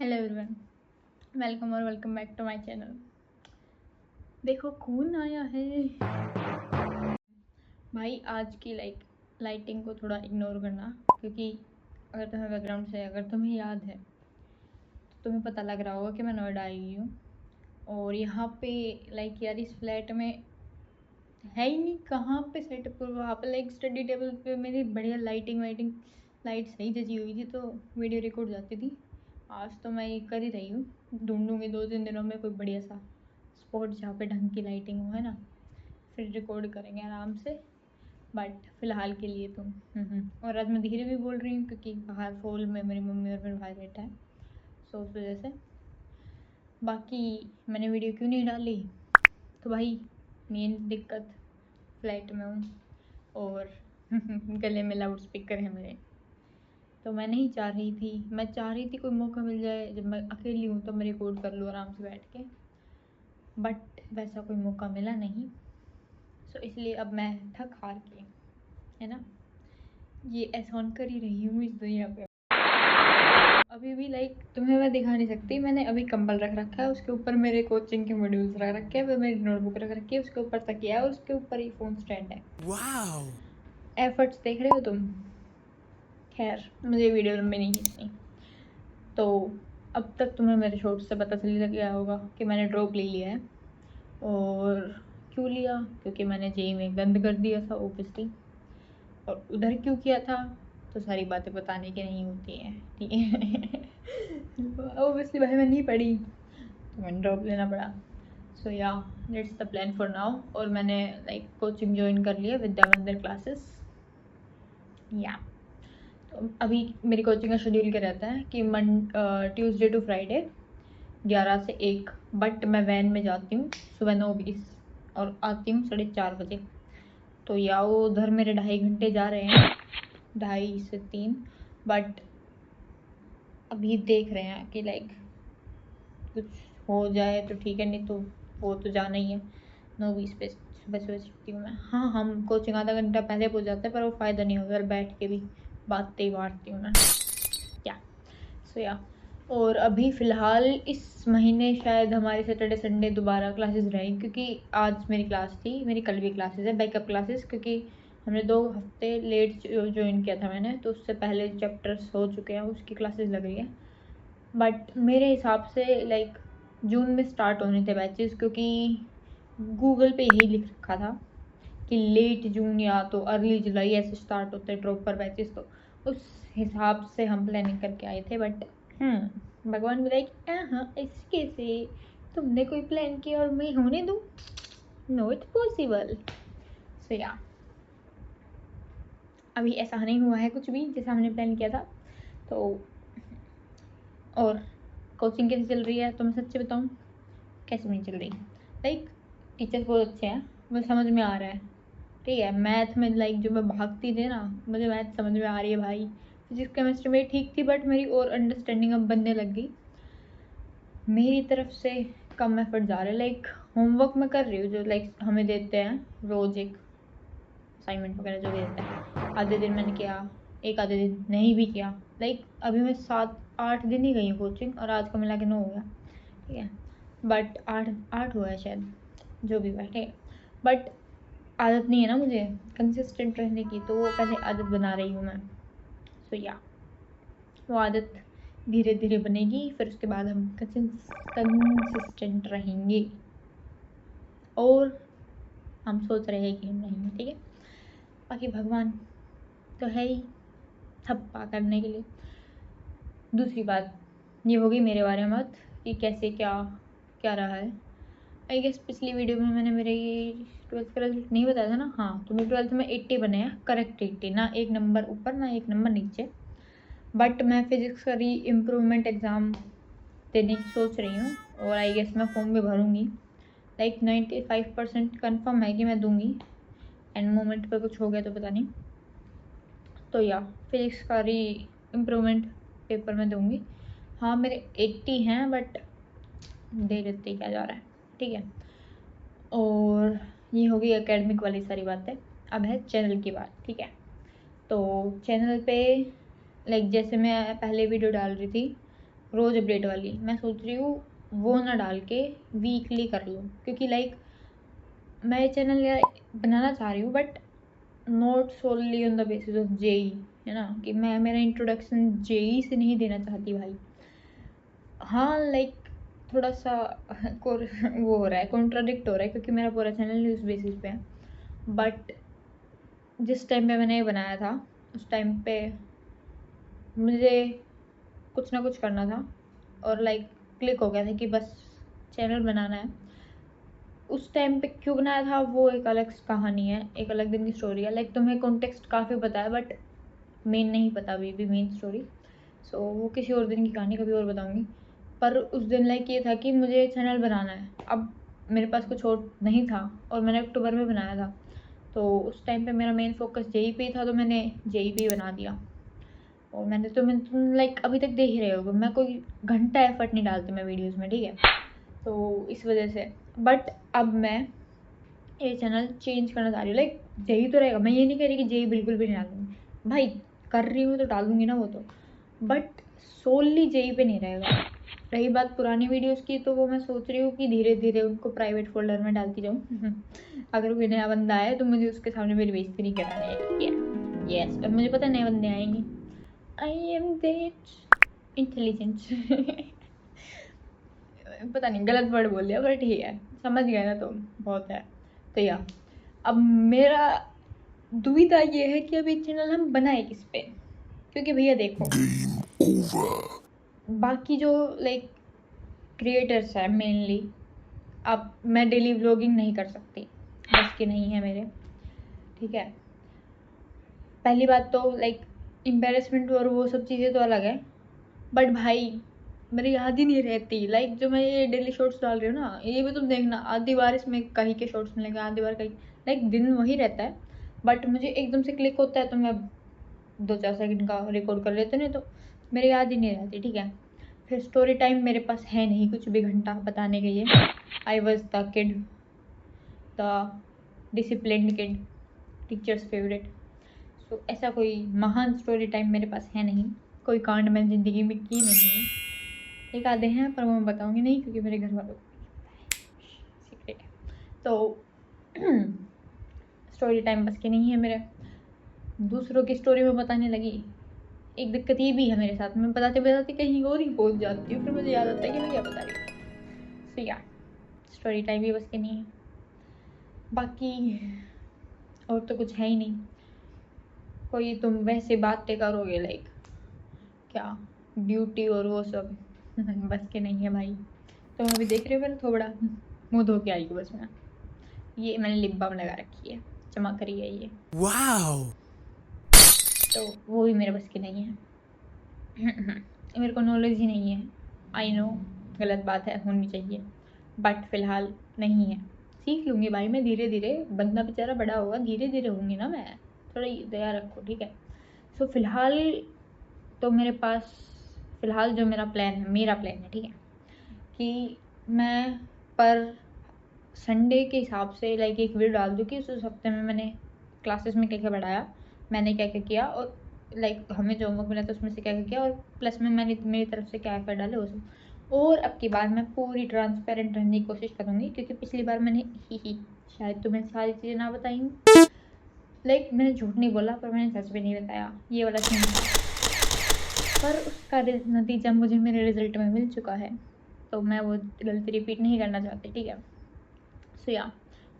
Hello everyone, welcome और welcome back to my channel. देखो कौन आया है भाई। आज की लाइटिंग को थोड़ा इग्नोर करना, क्योंकि अगर तुम्हें बैकग्राउंड से अगर तुम्हें याद है तो तुम्हें पता लग रहा होगा कि मैं नोएडा आई हुई हूँ। और यहाँ पे यार इस फ्लैट में है ही नहीं, कहाँ पे सेटअप करूँ। वहाँ पे स्टडी टेबल पे मेरी बढ़िया लाइटिंग लाइट सही जची हुई थी, तो वीडियो रिकॉर्ड जाती थी। आज तो मैं ये कर ही रही हूँ, ढूंढूंगी 2-3 दिनों में कोई बढ़िया सा स्पॉट जहाँ पे ढंग की लाइटिंग हो, है ना। फिर रिकॉर्ड करेंगे आराम से। बट फिलहाल के लिए तुम और आज मैं धीरे भी बोल रही हूँ क्योंकि बाहर हॉल में मेरी मम्मी और मेरा भाई बैठा है, सो उस वजह से। बाकी मैंने वीडियो क्यों नहीं डाली, तो भाई मेन दिक्कत फ्लैट में हूँ और गले में लाउड स्पीकर है मेरे। तो मैं नहीं चाह रही थी, मैं चाह रही थी कोई मौका मिल जाए जब मैं अकेली हूँ तो मैं रिकॉर्ड कर लूँ आराम से बैठ के, बट वैसा कोई मौका मिला नहीं। सो इसलिए अब मैं थक हार के, है ना, ये एहसान कर ही रही हूँ इस दुनिया पे। अभी भी तुम्हें मैं दिखा नहीं सकती, मैंने अभी कंबल रख रखा है, उसके ऊपर मेरे कोचिंग के मॉड्यूल्स रख रखे हैं, फिर मेरी नोटबुक रख रखी है, उसके ऊपर तकिया है और उसके ऊपर ही फ़ोन स्टैंड है। वाओ, एफर्ट्स देख रहे हो तुम। खैर मुझे वीडियो लंबी नहीं खींचनी। तो अब तक तुम्हें मेरे शॉर्ट्स से पता चल गया होगा कि मैंने ड्रॉप ले लिया है। और क्यों लिया, क्योंकि मैंने जेई में गंद कर दिया था ओबियसली। और उधर क्यों किया था तो सारी बातें बताने की नहीं होती हैं, ठीक है। ओबियसली भाई मैं नहीं पढ़ी तो मैंने ड्रॉप लेना पड़ा। सो या that's the plan for now. और मैंने कोचिंग ज्वाइन कर लिया, विद्या मंदिर क्लासेस। या तो अभी मेरी कोचिंग का शेड्यूल क्या रहता है कि ट्यूसडे टू फ्राइडे 11 से 1, बट मैं वैन में जाती हूँ सुबह 9:20 और आती हूँ 4:30 बजे। तो या वो उधर मेरे 2.5 घंटे जा रहे हैं, 2.5 से 3। बट अभी देख रहे हैं कि कुछ हो जाए तो ठीक है, नहीं तो वो तो जाना ही है। 9:20 पे सुबह सुबह छुट्टी हूँ मैं। हाँ, हम कोचिंग आधा घंटा पहले पहुँच जाते हैं, पर वो फ़ायदा नहीं होगा, बैठ के भी बातें बांटती हूँ मैं क्या। सो या और अभी फ़िलहाल इस महीने शायद हमारे सैटरडे संडे दोबारा क्लासेस रहेंगी, क्योंकि आज मेरी क्लास थी, मेरी कल भी क्लासेस है, बैकअप क्लासेस, क्योंकि हमने 2 हफ्ते लेट ज्वाइन किया था मैंने, तो उससे पहले चैप्टर्स हो चुके हैं, उसकी क्लासेस लग रही है। बट मेरे हिसाब से जून में स्टार्ट होने थे बैचेस, क्योंकि गूगल पे यही लिख रखा था कि लेट जून या तो अर्ली जुलाई ऐसे स्टार्ट होते हैं प्रॉपर बैचेस। तो उस हिसाब से हम प्लानिंग करके आए थे। बट भगवान भी हाँ ऐसे कैसे, तुमने कोई प्लान किया और मैं होने दूँ, नॉट पॉसिबल। सो या अभी ऐसा नहीं हुआ है कुछ भी जैसा हमने प्लान किया था। तो और कोचिंग कैसी चल रही है तो मैं सच्ची बताऊँ, कैसे नहीं चल रही। टीचर्स बहुत अच्छे हैं, मुझे समझ में आ रहा है, ठीक है। मैथ में जो मैं भागती थी ना, मुझे मैथ समझ में आ रही है भाई। फिजिक्स केमिस्ट्री में ठीक थी, बट मेरी और अंडरस्टैंडिंग अब बनने लग गई। मेरी तरफ से कम एफर्ट जा रहा है। होमवर्क मैं कर रही हूँ जो हमें देते हैं रोज़, एक असाइनमेंट वगैरह जो देते हैं, आधे दिन मैंने किया, एक आधे दिन नहीं भी किया। अभी मैं 7-8 दिन ही गई हूँ कोचिंग, और आज का मिला के 9 हो गया, ठीक है। बट 8 हुआ है शायद, जो भी हुआ, ठीक है। बट आदत नहीं है ना मुझे कंसिस्टेंट रहने की, तो वो पहले आदत बना रही हूँ मैं। सो या वो आदत धीरे धीरे बनेगी, फिर उसके बाद हम कंसिस्टेंट रहेंगे। और हम सोच रहे हैं कि हम रहेंगे, ठीक है। बाकी भगवान तो है ही थप्पा करने के लिए। दूसरी बात ये होगी मेरे बारे में बात कि कैसे क्या क्या रहा है। आई गेस पिछली वीडियो में मैंने मेरे 12th का रिजल्ट नहीं बताया था ना। हाँ, तो मेरे 12th में 80 बने हैं, करेक्ट 80, ना 1 नंबर ऊपर ना 1 नंबर नीचे। बट मैं फिजिक्स का री इम्प्रूवमेंट एग्ज़ाम देने की सोच रही हूँ, और आई गेस मैं फॉर्म भी भरूँगी। 95% कन्फर्म है कि मैं दूँगी, एंड मोमेंट पे कुछ हो गया तो पता नहीं। तो या फिजिक्स का री इम्प्रूवमेंट पेपर में दूँगी। हाँ, मेरे 80 हैं, बट दे देते क्या जा रहा है, ठीक है। और ये होगी एकेडमिक वाली सारी बातें। अब है चैनल की बात, ठीक है। तो चैनल पे जैसे मैं पहले वीडियो डाल रही थी, रोज़ अपडेट वाली, मैं सोच रही हूँ वो ना डाल के वीकली कर लूँ, क्योंकि लाइक मैं ये चैनल बनाना चाह रही हूँ but not solely on the basis of JEE, है ना, कि मैं मेरा इंट्रोडक्शन जेई से नहीं देना चाहती भाई। हाँ लाइक थोड़ा सा वो हो रहा है, कॉन्ट्राडिक्ट हो रहा है, क्योंकि मेरा पूरा चैनल उस बेसिस पे है। बट जिस टाइम पे मैंने ये बनाया था उस टाइम पे मुझे कुछ ना कुछ करना था और लाइक क्लिक हो गया था कि बस चैनल बनाना है। उस टाइम पे क्यों बनाया था वो एक अलग कहानी है, एक अलग दिन की स्टोरी है। लाइक तुम्हें कॉन्टेक्स्ट काफ़ी पता है बट मेन नहीं पता अभी भी मेन स्टोरी। सो वो किसी और दिन की कहानी कभी और बताऊंगी। पर उस दिन लाइक ये था कि मुझे चैनल बनाना है। अब मेरे पास कुछ और नहीं था और मैंने अक्टूबर में बनाया था, तो उस टाइम पे मेरा मेन फोकस जेई पे था, तो मैंने जेई पे बना दिया। और मैंने तुम लाइक अभी तक देख ही रहे होगे, मैं कोई घंटा एफर्ट नहीं डालती मैं वीडियोज़ में, ठीक है। तो इस वजह से बट अब मैं ये चैनल चेंज करना चाह रही हूँ। लाइक जेई तो रहेगा, मैं ये नहीं कह रही कि जेई बिल्कुल भी नहीं डालूंगी भाई, कर रही हूँ तो डालूंगी ना वो तो, बट सोनली जेई पे नहीं रहेगा। रही बात पुरानी वीडियोस की, तो वो मैं सोच रही हूँ कि धीरे धीरे उनको प्राइवेट फोल्डर में डालती जाऊँ। अगर कोई नया बंदा आए तो मुझे उसके सामने मेरी बेइज्जती नहीं करानी है, ठीक है। यस, और मुझे पता है नए बंदे आएंगे। I am that intelligent. पता नहीं गलत वर्ड बोल दिया पर ठीक है, समझ गए ना, तो बहुत है। तो या अब मेरा दुविधा ये है कि अभी चैनल हम बनाए किस पे, क्योंकि भैया देखो बाकी जो लाइक क्रिएटर्स है मेनली, अब मैं डेली व्लॉगिंग नहीं कर सकती, बस की नहीं है मेरे, ठीक है। पहली बात तो लाइक एम्बेरसमेंट और वो सब चीज़ें तो अलग है, बट भाई मेरी याद ही नहीं रहती। लाइक जो मैं ये डेली शॉर्ट्स डाल रही हूँ ना, ये भी तुम देखना, आधी बार इसमें कहीं के शॉर्ट्स मिलेंगे, आधी बार कहीं, लाइक दिन वही रहता है बट मुझे एकदम से क्लिक होता है तो मैं 2-4 सेकंड का रिकॉर्ड कर लेते, नहीं तो मेरी याद ही नहीं रहती, ठीक है। फिर स्टोरी टाइम मेरे पास है नहीं कुछ भी घंटा बताने के लिए। I was the kid, the disciplined kid, teachers favourite. So ऐसा कोई महान स्टोरी टाइम मेरे पास है नहीं, कोई कांड मैंने ज़िंदगी में की नहीं है। एक आधे हैं पर वो मैं बताऊंगी नहीं, क्योंकि मेरे घर वालों को सीक्रेट है। तो स्टोरी टाइम बस की नहीं है मेरे। दूसरों की स्टोरी में बताने लगी, एक दिक्कत ये भी है मेरे साथ, मैं बताते बताते कहीं और ही पहुंच जाती हूँ, फिर मुझे याद आता है कि मैं क्या बता रही हूँ। सो या स्टोरी टाइम भी बस की नहीं है, बाकी और तो कुछ है ही नहीं। कोई तुम वैसे बातें करोगे लाइक क्या ड्यूटी और वो सब, बस के नहीं है भाई। तुम अभी देख रहे हो मेरा थोड़ा मुंह धो के आई हूँ बस मैं, ये मैंने लिप बाम लगा रखी है, चमक रही है ये, वाओ। तो वो भी मेरे बस की नहीं है। मेरे को नॉलेज ही नहीं है, आई नो गलत बात है, होनी चाहिए बट फिलहाल नहीं है। सीख लूँगी भाई मैं धीरे धीरे, बंदा बेचारा बड़ा होगा, धीरे धीरे होंगी ना मैं, थोड़ा दया रखो, ठीक है। सो फिलहाल तो मेरे पास, फिलहाल जो मेरा प्लान है, मेरा प्लान है, ठीक है, कि मैं पर संडे के हिसाब से लाइक एक वीडियो डाल दूँ कि उस हफ्ते में मैंने क्लासेस में क्या क्या पढ़ाया, मैंने क्या क्या किया, और लाइक हमें जो होमवर्क मिला था उसमें से क्या क्या किया, और प्लस में मैंने मेरी तरफ से क्या एफर्ट डाले वो सब। और अब की बार मैं पूरी ट्रांसपेरेंट रहने की कोशिश करूँगी, क्योंकि पिछली बार मैंने ही शायद तुम्हें सारी चीज़ें ना बताई हूँ, लाइक मैंने झूठ नहीं बोला पर मैंने सच भी नहीं बताया, ये वाला सीन था। पर उसका नतीजा मुझे मेरे रिजल्ट में मिल चुका है, तो मैं वो गलती रिपीट नहीं करना चाहती, ठीक है। सो या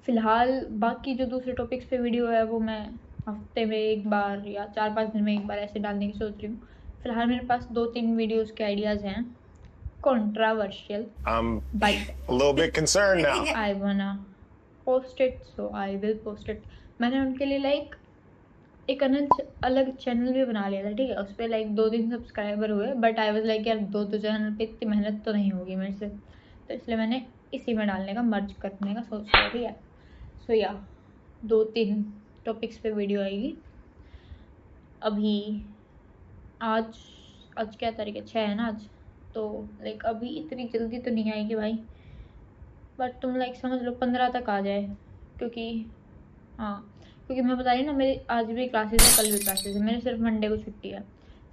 फ़िलहाल बाकी जो दूसरे टॉपिक्स पे वीडियो है वो मैं हफ्ते में एक बार या 4-5 दिन में एक बार ऐसे डालने की सोच रही हूँ। फ़िलहाल मेरे पास 2-3 वीडियोज़ के आइडियाज़ हैं, controversial, but a little bit concerned now. I wanna post it, so I will post it. मैंने उनके लिए लाइक एक अलग चैनल भी बना लिया था, ठीक है। उस पर लाइक 2-3 सब्सक्राइबर हुए, बट आई वाज लाइक यार दो चैनल पे इतनी मेहनत तो नहीं होगी मेरे से, तो इसलिए मैंने इसी में डालने का, मर्ज करने का सोच लिया, ठीक है। सो या 2-3 टॉपिक्स पे वीडियो आएगी। अभी आज आज क्या तारीख है, 6 है ना आज, तो लाइक अभी इतनी जल्दी तो नहीं आएगी भाई, बट तुम लाइक समझ लो 15 तक आ जाए, क्योंकि हाँ, क्योंकि मैं बता रही ना मेरी आज भी क्लासेस है, कल भी क्लासेस है, मेरे सिर्फ मंडे को छुट्टी है।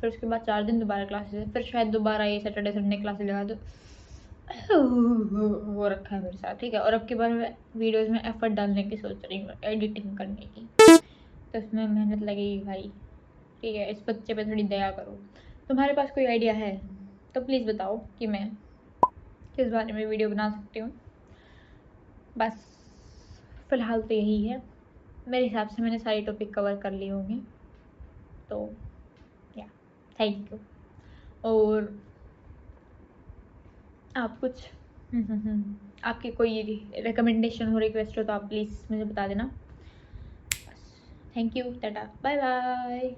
फिर उसके बाद 4 दिन दोबारा क्लासेस है, फिर शायद दोबारा ये सैटरडे संडे क्लासेस लगा दो। वो रखा है मेरे साथ, ठीक है। और अब की बार मैं वीडियोज़ में एफर्ट डालने की सोच रही हूँ, एडिटिंग करने की, तो इसमें मेहनत लगेगी भाई, ठीक है। इस बच्चे पे थोड़ी दया करो। तुम्हारे पास कोई आइडिया है तो प्लीज़ बताओ कि मैं किस बारे में वीडियो बना सकती हूँ। बस फ़िलहाल तो यही है, मेरे हिसाब से मैंने सारी टॉपिक कवर कर लिए होंगे, तो या थैंक यू। और आप कुछ आपकी कोई रिकमेंडेशन हो, रिक्वेस्ट हो तो आप प्लीज़ मुझे बता देना। बस thank you, ta-ta, bye bye.